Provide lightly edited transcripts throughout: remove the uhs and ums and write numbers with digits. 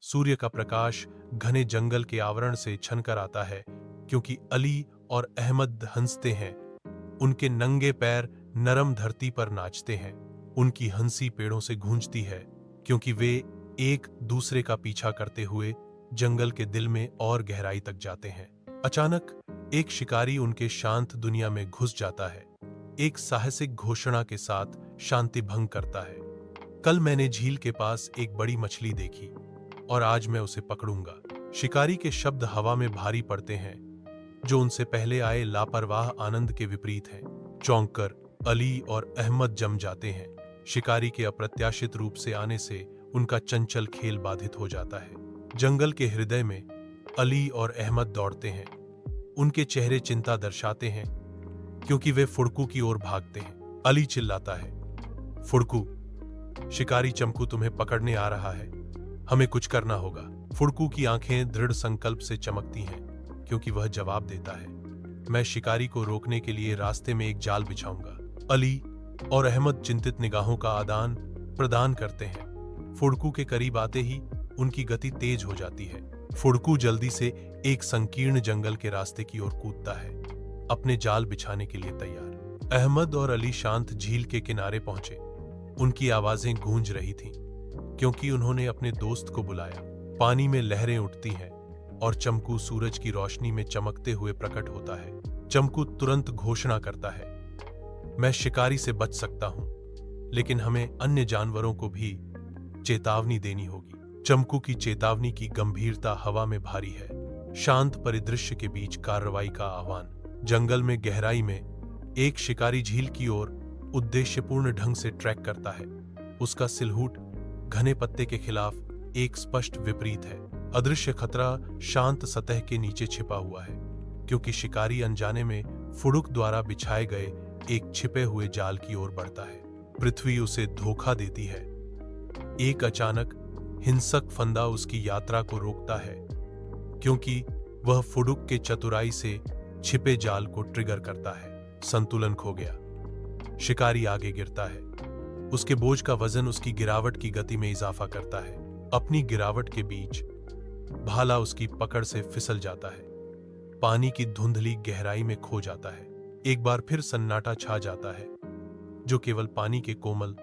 सूर्य का प्रकाश घने जंगल के आवरण से छनकर आता है क्योंकि अली और अहमद हंसते हैं। उनके नंगे पैर नरम धरती पर नाचते हैं। उनकी हंसी पेड़ों से गूंजती है क्योंकि वे एक दूसरे का पीछा करते हुए जंगल के दिल में और गहराई तक जाते हैं। अचानक एक शिकारी उनके शांत दुनिया में घुस जाता है, एक साहसिक घोषणा के साथ शांति भंग करता है। कल मैंने झील के पास एक बड़ी मछली देखी और आज मैं उसे पकड़ूंगा। शिकारी के शब्द हवा में भारी पड़ते हैं, जो उनसे पहले आए लापरवाह आनंद के विपरीत हैं। चौंककर अली और अहमद जम जाते हैं। शिकारी के अप्रत्याशित रूप से आने से उनका चंचल खेल बाधित हो जाता है। जंगल के हृदय में अली और अहमद दौड़ते हैं। उनके चेहरे चिंता दर्शाते हैं क्योंकि वे फुड़कू की ओर भागते हैं। अली चिल्लाता है, फुड़कू, शिकारी चमकू तुम्हें पकड़ने आ रहा है, हमें कुछ करना होगा। फुड़कू की आंखें दृढ़ संकल्प से चमकती हैं क्योंकि वह जवाब देता है, मैं शिकारी को रोकने के लिए रास्ते में एक जाल बिछाऊंगा। अली और अहमद चिंतित निगाहों का आदान प्रदान करते हैं। फुड़कू के करीब आते ही उनकी गति तेज हो जाती है। फुड़कू जल्दी से एक संकीर्ण जंगल के रास्ते की ओर कूदता है, अपने जाल बिछाने के लिए तैयार। अहमद और अली शांत झील के किनारे पहुंचे। उनकी आवाजें गूंज रही थीं क्योंकि उन्होंने अपने दोस्त को बुलाया। पानी में लहरें उठती हैं और चमकू सूरज की रोशनी में चमकते हुए प्रकट होता है। चमकू तुरंत घोषणा करता है, मैं शिकारी से बच सकता हूं, लेकिन हमें अन्य जानवरों को भी चेतावनी देनी होगी। चमकू की चेतावनी की गंभीरता हवा में भारी है। शांत परिदृश्य के बीच कार्रवाई का आह्वान। जंगल में गहराई में एक शिकारी झील की ओर उद्देश्यपूर्ण ढंग से ट्रैक करता है। उसका सिलहूट घने पत्ते के खिलाफ एक स्पष्ट विपरीत है। अदृश्य खतरा शांत सतह के नीचे छिपा हुआ है क्योंकि शिकारी अनजाने में फुड़ुक द्वारा बिछाए गए एक छिपे हुए जाल की ओर बढ़ता है। पृथ्वी उसे धोखा देती है। एक अचानक हिंसक फंदा उसकी यात्रा को रोकता है क्योंकि वह फुड़ुक के चतुराई से छिपे जाल को ट्रिगर करता है। संतुलन खो गया। शिकारी आगे गिरता है। उसके बोझ का वजन उसकी गिरावट की गति में इजाफा करता है। अपनी गिरावट के बीच भाला उसकी पकड़ से फिसल जाता है। पानी की धुंधली गहराई में खो जाता है। एक बार फिर सन्नाटा छा जाता है जो केवल पानी के कोमल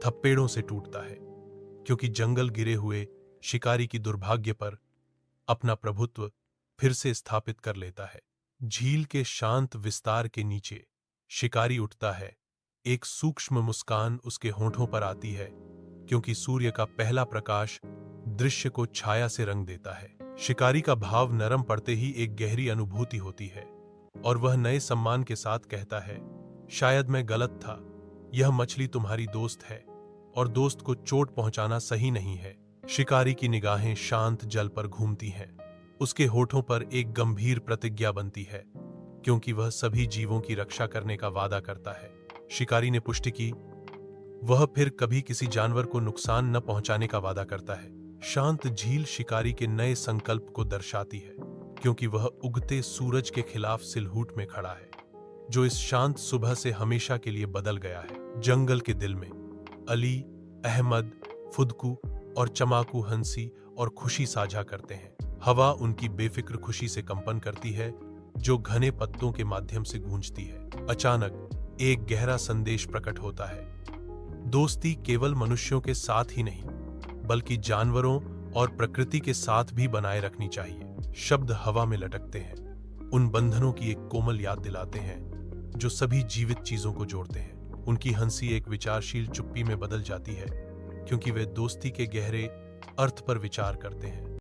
थप्पेड़ों से टूटता है क्योंकि जंगल गिरे हुए शिकारी की दुर्भाग्य पर अपना प्रभुत्व फिर से स्थापित कर लेता है। झील के शांत विस्तार के नीचे शिकारी उठता है। एक सूक्ष्म मुस्कान उसके होंठों पर आती है क्योंकि सूर्य का पहला प्रकाश दृश्य को छाया से रंग देता है। शिकारी का भाव नरम पड़ते ही एक गहरी अनुभूति होती है और वह नए सम्मान के साथ कहता है, शायद मैं गलत था। यह मछली तुम्हारी दोस्त है और दोस्त को चोट पहुंचाना सही नहीं है। शिकारी की निगाहें शांत जल पर घूमती हैं। उसके होठों पर एक गंभीर प्रतिज्ञा बनती है क्योंकि वह सभी जीवों की रक्षा करने का वादा करता है। शिकारी ने पुष्टि की। वह फिर कभी किसी जानवर को नुकसान न पहुंचाने का वादा करता है। शांत झील शिकारी के नए संकल्प को दर्शाती है क्योंकि वह उगते सूरज के खिलाफ सिलहूट में खड़ा है जो इस शांत सुबह से हमेशा के लिए बदल गया है। जंगल के दिल में अली, अहमद, फुदकू और चमाकू हंसी और खुशी साझा करते हैं। हवा उनकी बेफिक्र खुशी से कंपन करती है जो घने पत्तों के माध्यम से गूंजती है। अचानक एक गहरा संदेश प्रकट होता है। दोस्ती केवल मनुष्यों के साथ ही नहीं बल्कि जानवरों और प्रकृति के साथ भी बनाए रखनी चाहिए। शब्द हवा में लटकते हैं, उन बंधनों की एक कोमल याद दिलाते हैं जो सभी जीवित चीजों को जोड़ते हैं। उनकी हंसी एक विचारशील चुप्पी में बदल जाती है क्योंकि वे दोस्ती के गहरे अर्थ पर विचार करते हैं।